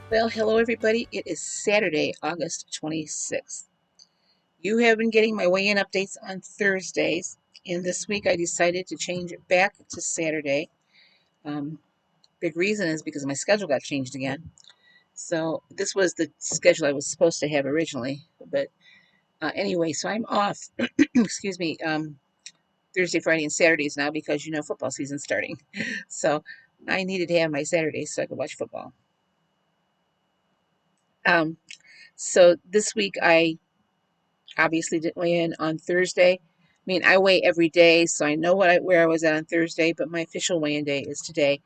Well, hello everybody. It is Saturday, August 26th. You have been getting my weigh-in updates on Thursdays, and this week I decided to change it back to Saturday. Um, Big reason is because my schedule got changed again. So this was the schedule I was supposed to have originally, but anyway, so I'm off. Excuse me. Thursday, Friday, and Saturdays now because football season's starting. So I needed to have my Saturdays so I could watch football. Um, so this week I obviously didn't weigh in on Thursday. I mean, I weigh every day, so I know where I was at on Thursday, but my official weigh-in day is today,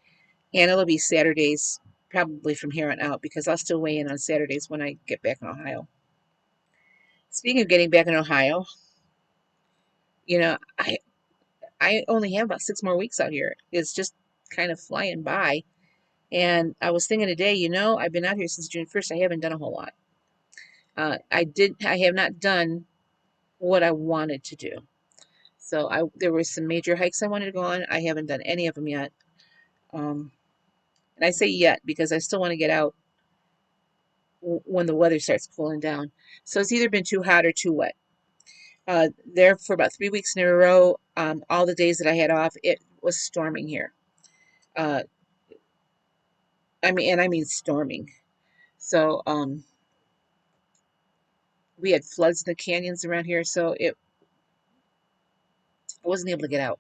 and it'll be Saturdays probably from here on out because I'll still weigh in on Saturdays when I get back in Ohio. Speaking of getting back in Ohio, you know, I only have about 6 more weeks out here. It's just kind of flying by. And I was thinking today, I've been out here since June 1st. I haven't done a whole lot. I have not done what I wanted to do. So there were some major hikes I wanted to go on. I haven't done any of them yet. Um, and I say yet because I still want to get out when the weather starts cooling down. So it's either been too hot or too wet. There for about 3 weeks in a row, all the days that I had off, it was storming here. Uh, I mean storming. So we had floods in the canyons around here, so I wasn't able to get out.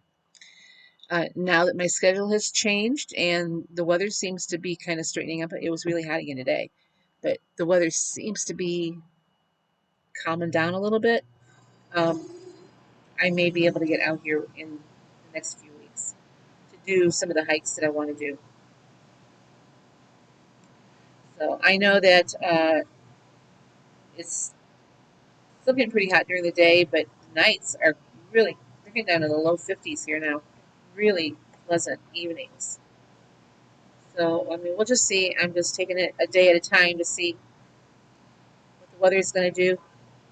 Now that my schedule has changed and the weather seems to be kind of straightening up, it was really hot again today, but the weather seems to be calming down a little bit. Um, I may be able to get out here in the next few weeks to do some of the hikes that I want to do. So I know that it's still getting pretty hot during the day, but nights are really, they're getting down to the low 50s here now. Really pleasant evenings. So, I mean, we'll just see. I'm just taking it a day at a time to see what the weather is going to do.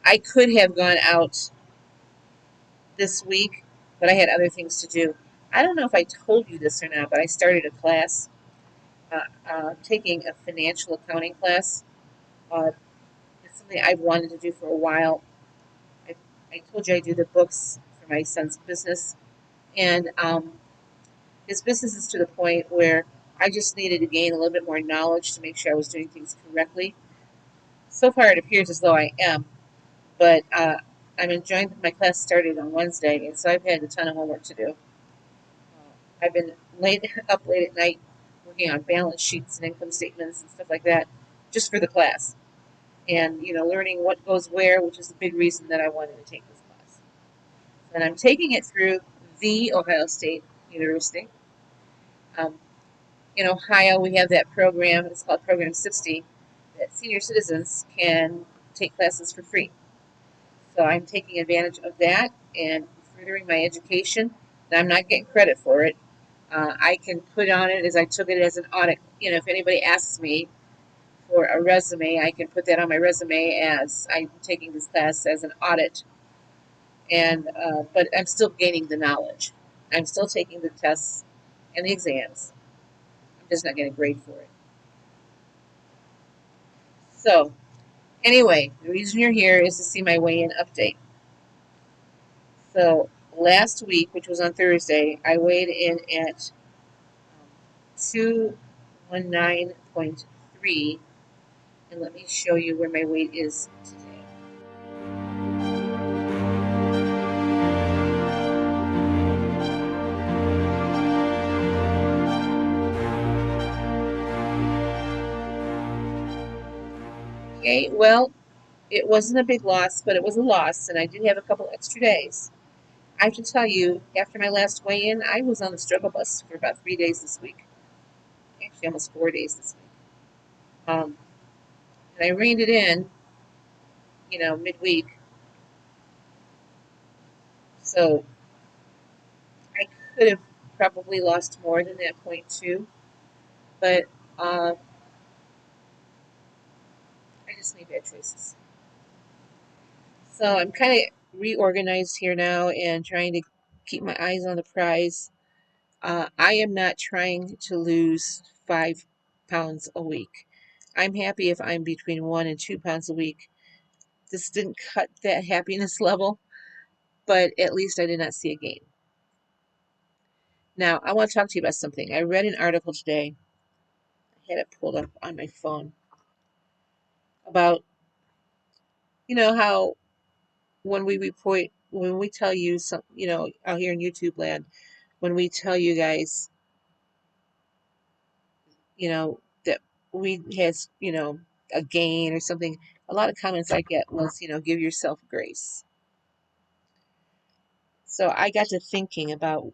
I could have gone out this week, but I had other things to do. I don't know if I told you this or not, but I started a class, taking a financial accounting class. Uh, it's something I've wanted to do for a while. I, I told you I do the books for my son's business, and his business is to the point where I just needed to gain a little bit more knowledge to make sure I was doing things correctly. So far, it appears as though I am, but I'm enjoying my class started on Wednesday, and so I've had a ton of homework to do. I've been up late at night working on balance sheets and income statements and stuff like that, just for the class, and learning what goes where, which is a big reason that I wanted to take this class. And I'm taking it through the Ohio State University. Um, in Ohio, we have that program. It's called Program 60, that senior citizens can take classes for free. So I'm taking advantage of that and furthering my education. And I'm not getting credit for it. I can put on it as I took it as an audit. If anybody asks me for a resume, I can put that on my resume as I'm taking this class as an audit. And but I'm still gaining the knowledge. I'm still taking the tests and the exams. I'm just not getting a grade for it. So anyway, the reason you're here is to see my weigh-in update. So last week, which was on Thursday, I weighed in at 219.3, and let me show you where my weight is today. Okay, well, it wasn't a big loss, but it was a loss, and I did have a couple extra days. I have to tell you, after my last weigh-in, I was on the struggle bus for about 3 days this week. Actually, almost 4 days this week. And I reined it in, midweek. So I could have probably lost more than that point two, but uh, I just made bad choices. So I'm kind of reorganized here now and trying to keep my eyes on the prize. I am not trying to lose 5 pounds a week. I'm happy if I'm between 1 and 2 pounds a week. This didn't cut that happiness level, but at least I did not see a gain. Now, I want to talk to you about something. I read an article today. I had it pulled up on my phone about, how when we tell you some, out here in YouTube land, when we tell you guys, that we has, a gain or something, a lot of comments I get was, give yourself grace. So I got to thinking about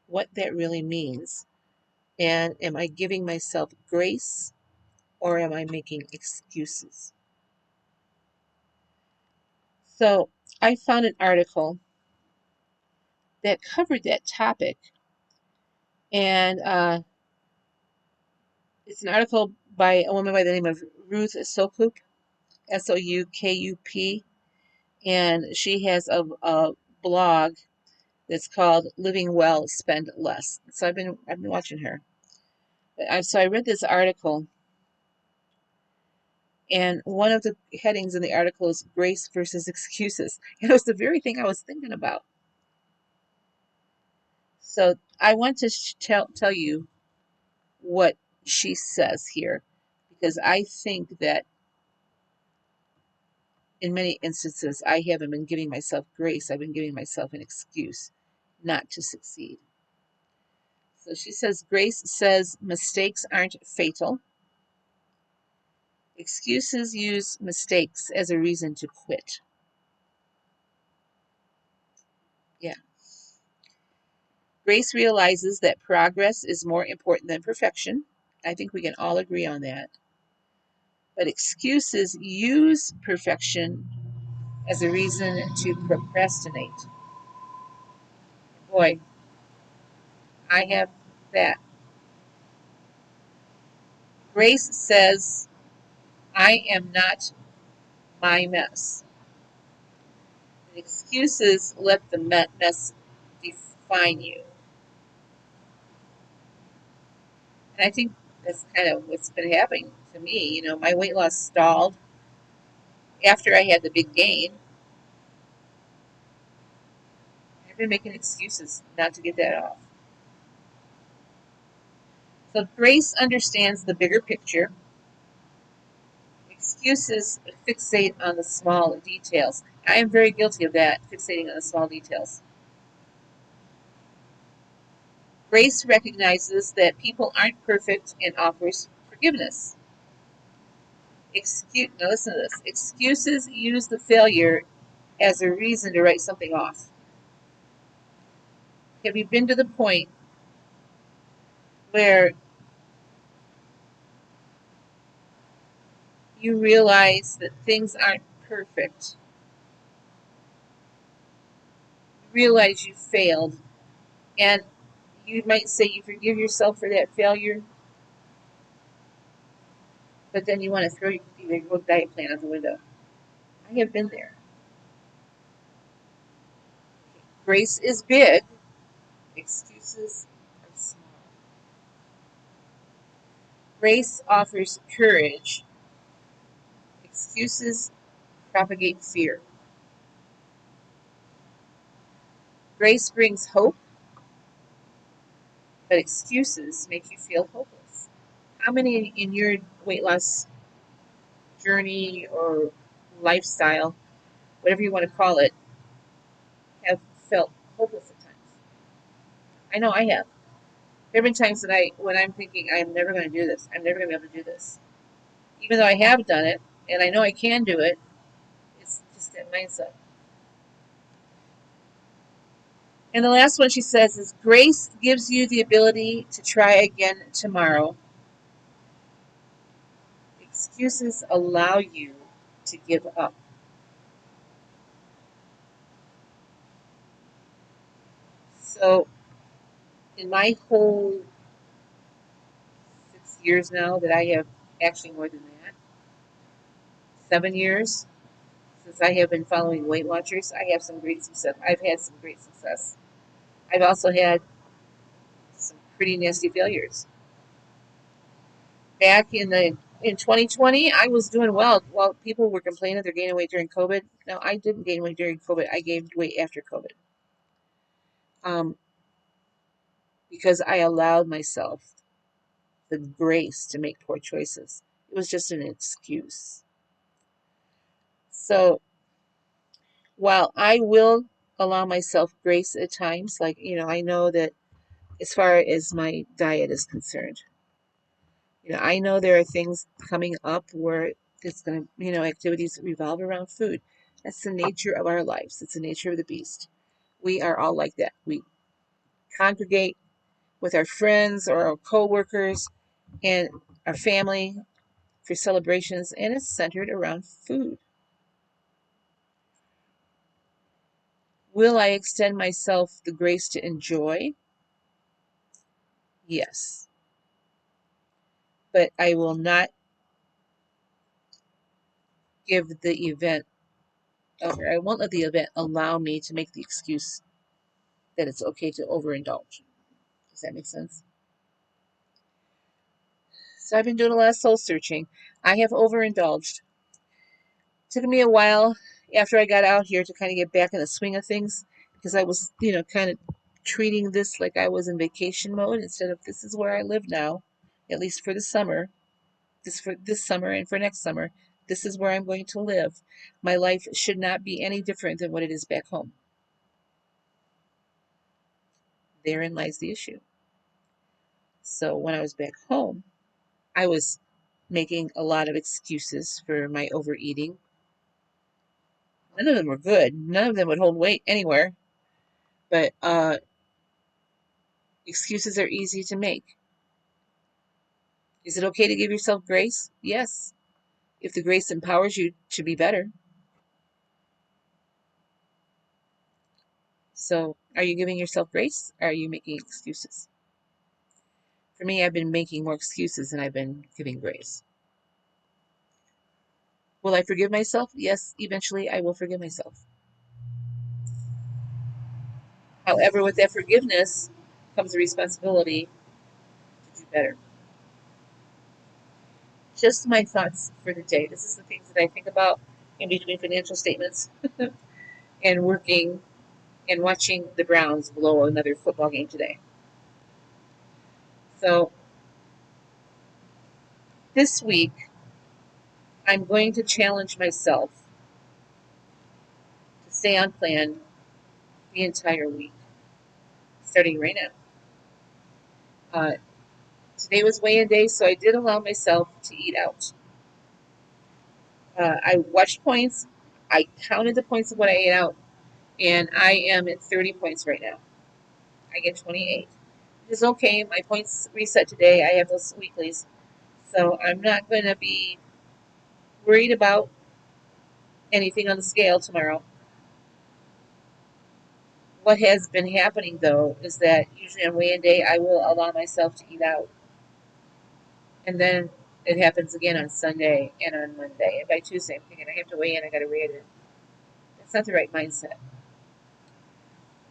what that really means. And am I giving myself grace or am I making excuses? So I found an article that covered that topic. And it's an article by a woman by the name of Ruth Soukup, Soukup. And she has a blog that's called Living Well, Spend Less. So I've been watching her. So I read this article, and one of the headings in the article is grace versus excuses. And it was the very thing I was thinking about. So I want to tell you what she says here, because I think that in many instances I haven't been giving myself grace. I've been giving myself an excuse not to succeed. So she says, Grace says mistakes aren't fatal. Excuses use mistakes as a reason to quit. Yeah. Grace realizes that progress is more important than perfection. I think we can all agree on that. But excuses use perfection as a reason to procrastinate. Boy, I have that. Grace says, I am not my mess. And excuses let the mess define you. And I think that's kind of what's been happening to me. My weight loss stalled after I had the big gain. I've been making excuses not to get that off. So Grace understands the bigger picture. Excuses fixate on the small details. I am very guilty of that, fixating on the small details. Grace recognizes that people aren't perfect and offers forgiveness. Now listen to this. Excuses use the failure as a reason to write something off. Have you been to the point where you realize that things aren't perfect? You realize you failed, and you might say you forgive yourself for that failure, but then you want to throw your whole diet plan out the window. I have been there. Grace is big, excuses are small. Grace offers courage, excuses propagate fear. Grace brings hope, but excuses make you feel hopeless. How many in your weight loss journey or lifestyle, whatever you want to call it, have felt hopeless at times? I know I have. There have been times that when I'm thinking, I'm never going to do this, I'm never going to be able to do this. Even though I have done it, and I know I can do it, it's just that mindset. And the last one she says is, grace gives you the ability to try again tomorrow. Excuses allow you to give up. So, in my whole 6 years now that I have, actually more than that, 7 years since I have been following Weight Watchers, I have some great success. I've had some great success. I've also had some pretty nasty failures. Back in the In 2020, I was doing well. While people were complaining they're gaining weight during COVID, no, I didn't gain weight during COVID. I gained weight after COVID, um, because I allowed myself the grace to make poor choices. It was just an excuse. So while I will allow myself grace at times, like, I know that as far as my diet is concerned, I know there are things coming up where it's going to, activities that revolve around food. That's the nature of our lives. It's the nature of the beast. We are all like that. We congregate with our friends or our coworkers and our family for celebrations, and it's centered around food. Will I extend myself the grace to enjoy? Yes. But I will not give the event, or I won't let the event allow me to make the excuse that it's okay to overindulge. Does that make sense? So I've been doing a lot of soul searching. I have overindulged. It took me a while after I got out here to kind of get back in the swing of things, because I was, kind of treating this like I was in vacation mode instead of this is where I live now, at least for the summer. This for this summer and for next summer. This is where I'm going to live. My life should not be any different than what it is back home. Therein lies the issue. So when I was back home, I was making a lot of excuses for my overeating. None of them were good. None of them would hold weight anywhere. But excuses are easy to make. Is it okay to give yourself grace? Yes, if the grace empowers you to be better. So, are you giving yourself grace? Or are you making excuses? For me, I've been making more excuses than I've been giving grace. Will I forgive myself? Yes, eventually I will forgive myself. However, with that forgiveness comes a responsibility to do better. Just my thoughts for the day. This is the things that I think about in between financial statements and working and watching the Browns blow another football game today. So this week, I'm going to challenge myself to stay on plan the entire week, starting right now. Today was weigh-in day, so I did allow myself to eat out. I watched points. I counted the points of what I ate out, and I am at 30 points right now. I get 28. It's okay. My points reset today. I have those weeklies, so I'm not going to be worried about anything on the scale tomorrow. What has been happening though is that usually on weigh-in day I will allow myself to eat out, and then it happens again on Sunday and on Monday, and by Tuesday I'm thinking I have to weigh in. I got to weigh it in. That's not the right mindset.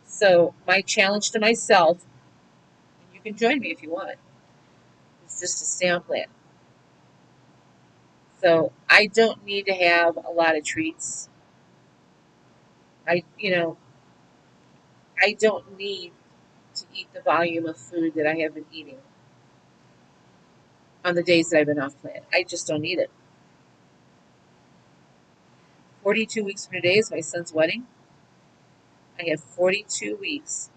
So my challenge to myself, and you can join me if you want, is just to stay on plan. So I don't need to have a lot of treats. I you know I don't need to eat the volume of food that I have been eating on the days that I've been off plan. I just don't need it. 42 weeks from today is my son's wedding. I have 42 weeks,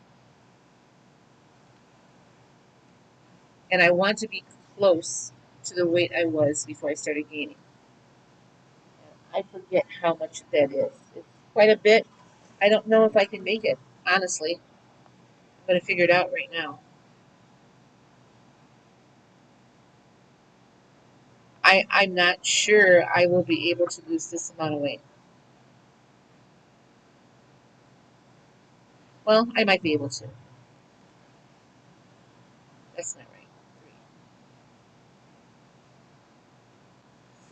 and I want to be close to the weight I was before I started gaining. I forget how much that is. It's quite a bit. I don't know if I can make it, honestly. I'm going to figure it out right now. I'm not sure I will be able to lose this amount of weight. Well, I might be able to. That's not right.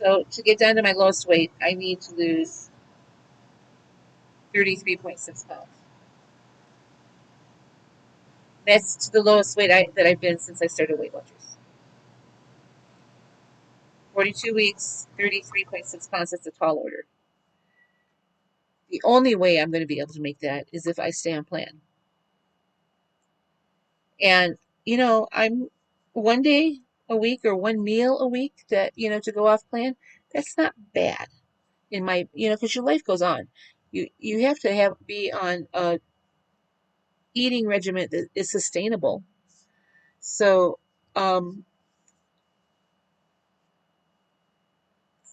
So to get down to my lowest weight, I need to lose 33.6 pounds. That's to the lowest weight that I've been since I started Weight Watchers. 42 weeks, 33.6 pounds. That's a tall order. The only way I'm going to be able to make that is if I stay on plan. And, I'm one day a week or one meal a week that, to go off plan. That's not bad in my, because your life goes on. You have to be on a eating regimen that is sustainable. So, um,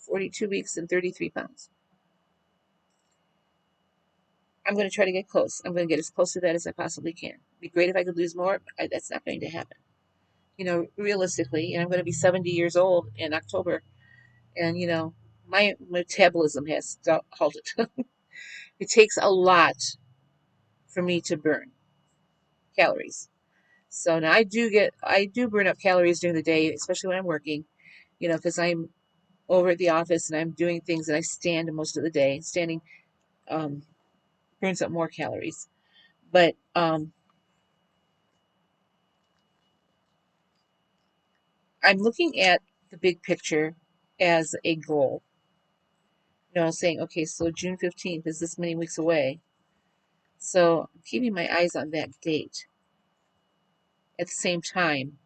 42 weeks and 33 pounds. I'm going to try to get close. I'm going to get as close to that as I possibly can. It'd be great if I could lose more. That's not going to happen. Realistically, and I'm going to be 70 years old in October, and my metabolism has halted. It takes a lot for me to burn calories. So now I do burn up calories during the day, especially when I'm working, because I'm over at the office and I'm doing things and I stand most of the day. Standing um, burns up more calories. But I'm looking at the big picture as a goal. Saying, okay, so June 15th is this many weeks away. So I'm keeping my eyes on that date. At the same time,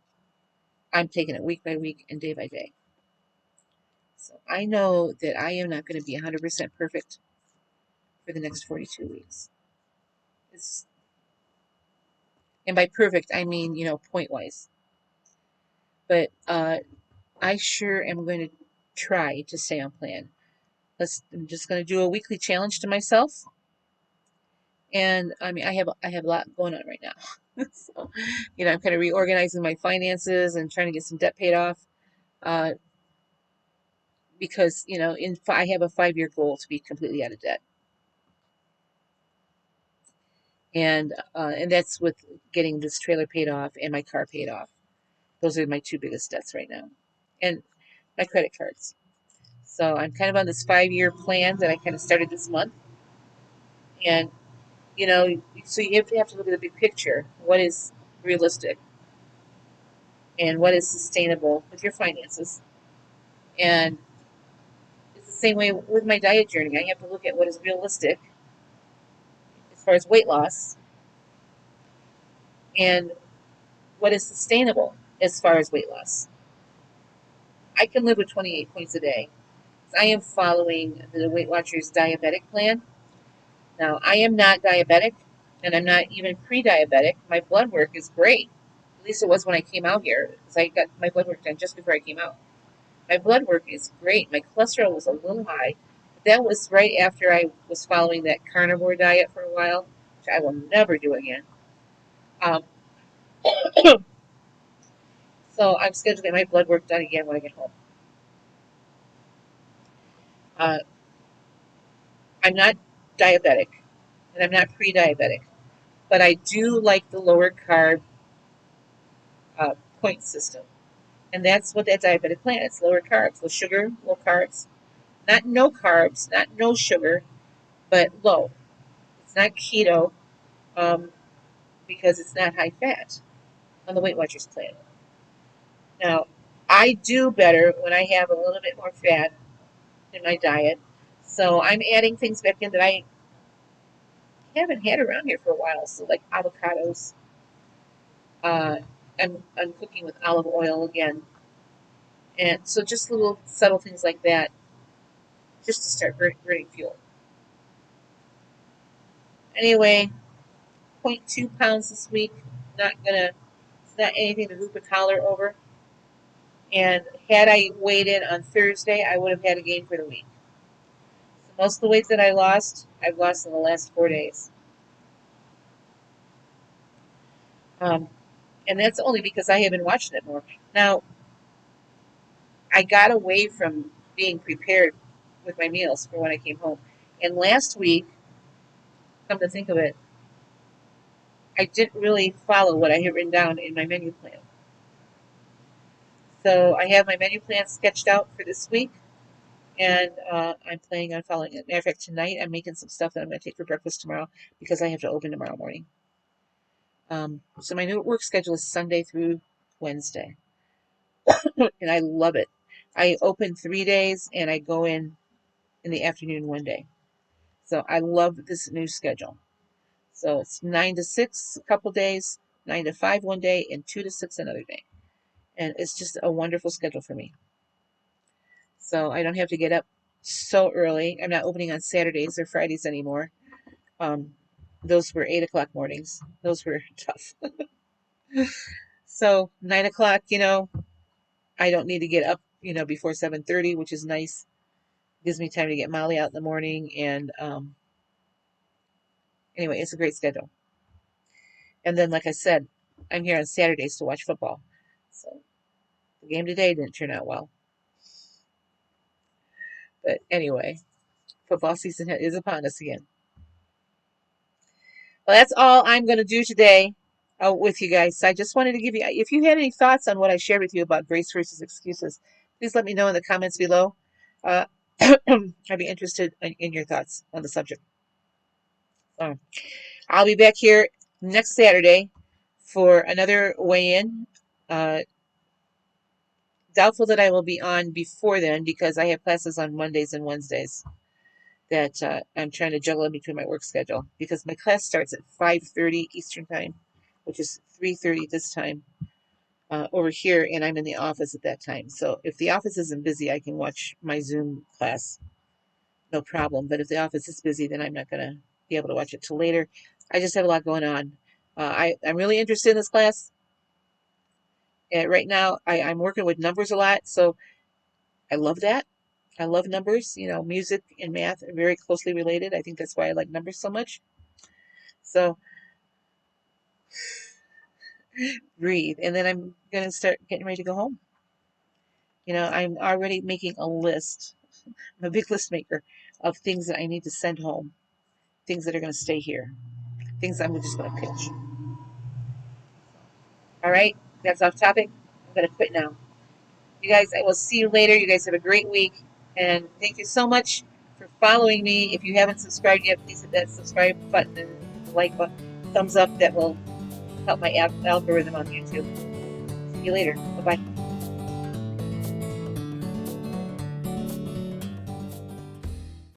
I'm taking it week by week and day by day. So I know that I am not going to be 100% perfect for the next 42 weeks. It's, and by perfect, I mean, point wise. But I sure am going to try to stay on plan. I'm just going to do a weekly challenge to myself. And I mean, I have a lot going on right now. So, I'm kind of reorganizing my finances and trying to get some debt paid off. Uh, because I have a 5-year goal to be completely out of debt, and that's with getting this trailer paid off and my car paid off. Those are my two biggest debts right now, and my credit cards. So I'm kind of on this 5-year plan that I kind of started this month, and so you have to look at the big picture. What is realistic and what is sustainable with your finances, and it's the same way with my diet journey. I have to look at what is realistic as far as weight loss and what is sustainable as far as weight loss. I can live with 28 points a day. I am following the Weight Watchers diabetic plan. Now, I am not diabetic, and I'm not even pre-diabetic. My blood work is great. At least it was when I came out here, because I got my blood work done just before I came out. My blood work is great. My cholesterol was a little high. That was right after I was following that carnivore diet for a while, which I will never do again. Um, so I'm scheduled to get my blood work done again when I get home. Uh, I'm not diabetic, and I'm not pre-diabetic, but I do like the lower carb point system, and that's what that diabetic plan is: lower carbs, low sugar, low carbs, not no carbs, not no sugar, but low. It's not keto um, because it's not high fat on the Weight Watchers plan. Now, I do better when I have a little bit more fat in my diet, so I'm adding things back in that I haven't had around here for a while. So like avocados. Uh, I'm cooking with olive oil again. And so just little subtle things like that, just to start burning fuel. Anyway, 0.2 pounds this week. It's not anything to hoop and holler over. And had I weighed in on Thursday, I would have had a gain for the week. So most of the weight that I've lost in the last 4 days. Um, and that's only because I have been watching it more. Now, I got away from being prepared with my meals for when I came home. And last week, come to think of it, I didn't really follow what I had written down in my menu plan. So I have my menu plan sketched out for this week, and I'm planning on following it. Matter of fact, tonight I'm making some stuff that I'm going to take for breakfast tomorrow because I have to open tomorrow morning. So my new work schedule is Sunday through Wednesday, and I love it. I open 3 days and I go in the afternoon one day. So I love this new schedule. So it's 9 to 6 a couple days, 9 to 5 one day, and 2 to 6 another day. And it's just a wonderful schedule for me. So I don't have to get up so early. I'm not opening on Saturdays or Fridays anymore. Um, those were 8 o'clock mornings. Those were tough. So 9 o'clock, I don't need to get up, before 7:30, which is nice. Gives me time to get Molly out in the morning. And anyway, it's a great schedule. And then, like I said, I'm here on Saturdays to watch football. So the game today didn't turn out well. But anyway, football season is upon us again. Well, that's all I'm going to do today with you guys. So I just wanted to give you, if you had any thoughts on what I shared with you about grace versus excuses, please let me know in the comments below. Uh, I'd be interested in your thoughts on the subject. I'll be back here next Saturday for another weigh-in. Doubtful that I will be on before then because I have classes on Mondays and Wednesdays that I'm trying to juggle in between my work schedule because my class starts at 5:30 Eastern Time, which is 3:30 this time over here, and I'm in the office at that time. So if the office isn't busy, I can watch my Zoom class, no problem. But if the office is busy, then I'm not going to be able to watch it till later. I just have a lot going on. I'm really interested in this class. Right now, I'm working with numbers a lot, so I love that. I love numbers. Music and math are very closely related. I think that's why I like numbers so much. So breathe. And then I'm going to start getting ready to go home. I'm already making a list. I'm a big list maker of things that I need to send home, things that are going to stay here, things I'm just going to pitch. All right, that's off topic. I'm going to quit now. You guys, I will see you later. You guys have a great week. And thank you so much for following me. If you haven't subscribed yet, please hit that subscribe button and the like button, thumbs up. That will help my algorithm on YouTube. See you later. Bye bye.